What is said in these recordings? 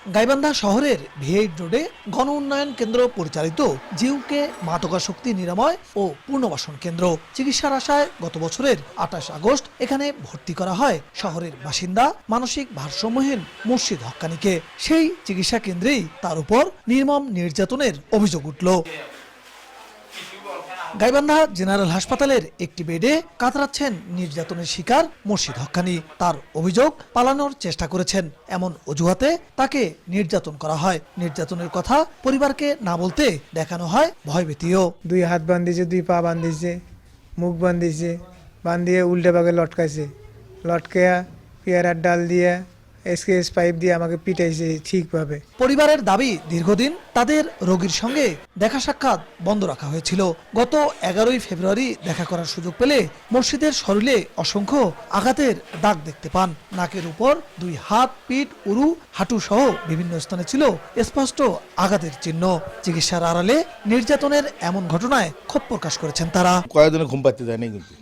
গাইবান্ধা শহরের ভিএইট রোডে গণ উন্নয়ন কেন্দ্র পরিচালিত জিউকে মাদকাসক্তি নিরাময় ও পুনর্বাসন কেন্দ্র চিকিৎসার আশায় গত বছরের ২৮ আগস্ট এখানে ভর্তি করা হয় শহরের বাসিন্দা মানসিক ভারসাম্যহীন মুর্শিদ হক্কানীকে। সেই চিকিৎসা কেন্দ্রেই তার উপর নির্মম নির্যাতনের অভিযোগ উঠল। গাইবান্ধা জেনারেল হাসপাতালের একটি বেডে কাতরাচ্ছেন নির্যাতনের শিকার মুর্শিদ হক্কানী। তার অভিযোগ পালানোর চেষ্টা করেছেন, এমন অজুহাতে তাকে নির্যাতন করা হয়। নির্যাতনের কথা পরিবারকে না বলতে দেখানো হয় ভয়ভীতিও। 2 হাত বান্ধিছে, 2 পা বান্ধিছে, মুখ বান্ধিছে, বান্ধিয়ে উল্টে পাকে লটকাইছে, লটকায়া পেয়ারার ডাল দিয়ে এসকেএস পাইপ দিয়ে আমাকে পিটাইছে ঠিকভাবে। পরিবারের দাবি দীর্ঘদিন তাদের রোগীর সঙ্গে দেখা সাক্ষাৎ বন্ধ রাখা হয়েছিল। গত 11ই ফেব্রুয়ারি দেখা করার সুযোগ পেলে মুর্শিদের শরীরে অসংখ্য আঘাতের দাগ দেখতে পান। নাকের উপর 2 হাত, পিঠ, উরু, হাঁটু সহ বিভিন্ন স্থানে ছিল স্পষ্ট আঘাতের চিহ্ন। চিকিৎসার আড়ালে নির্যাতনের এমন ঘটনায় ক্ষোভ প্রকাশ করেছেন তারা। কয়েকদিনে ঘুম পাচ্ছে যায় না, কিন্তু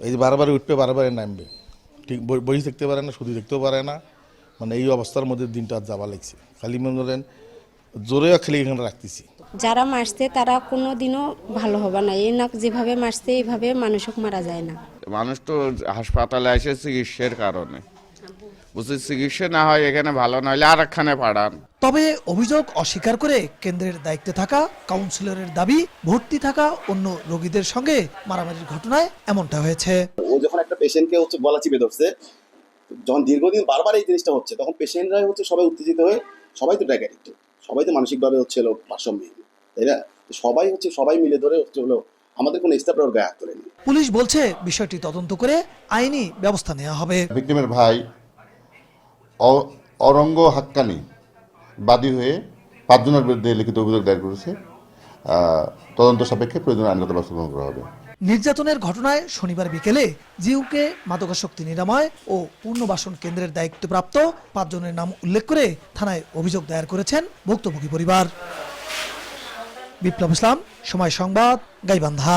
এই যে বারবার উঠবে বারবার নামবে, ঠিক বই দেখতে পারে না, শুধু দেখতেও পারে না। মানে এই অবস্থার মধ্যে দিনটা যাওয়া লাগছে। খালি মনে করেন জোরেও খালি এখানে রাখতেছি। যারা মারছে তারা কোনোদিনও ভালো হবে না। এই না যেভাবে মারছে এইভাবে মানুষক মারা যায় না। মানুষ তো হাসপাতালে আসে চিকিৎসার কারণে, বুঝছি চিকিৎসা না হয় এখানে ভালো না হলে আরেকখানে পাঠান। তবে অভিযোগ অস্বীকার করে কেন্দ্রের দায়িত্বে থাকা কাউন্সিলরের দাবি, ভর্তি থাকা অন্য রোগীদের সঙ্গে মারামারির ঘটনায় এমনটা হয়েছে। ও যখন একটা পেশেন্টকে গলা চিপে ধরছে, যখন দীর্ঘদিন বারবার এই জিনিসটা হচ্ছে, তখন পেশেন্টরাই সবাই উত্তেজিত হয়ে, সবাই তো ড্রাগ অ্যাডিক্ট, সবাই তো মানসিকভাবে ভারসাম্যহীন, তাই না? সবাই মিলে ধরে হলো আমাদের কোনো স্টাফ ওর গায়ে হাত তোলেনি। পুলিশ বলছে বিষয়টি তদন্ত করে আইনি ব্যবস্থা নেওয়া হবে। ভিক্টিমের ভাই অরঙ্গ হাক্কানী বাদী হয়ে 5 জনের বিরুদ্ধে লিখিত অভিযোগ দায়ের করেছে। তদন্ত সাপেক্ষে প্রয়োজনীয় আইনগত ব্যবস্থা গ্রহণ করা হবে। নির্যাতনের ঘটনায় শনিবার বিকেলে জিউকে মাদকাসক্তি নিরাময় ও পুনর্বাসন কেন্দ্রের দায়িত্বপ্রাপ্ত 5 জনের নাম উল্লেখ করে থানায় অভিযোগ দায়ের করেছেন ভুক্তভোগী পরিবার। বিপ্লব ইসলাম, সময় সংবাদ, গাইবান্ধা।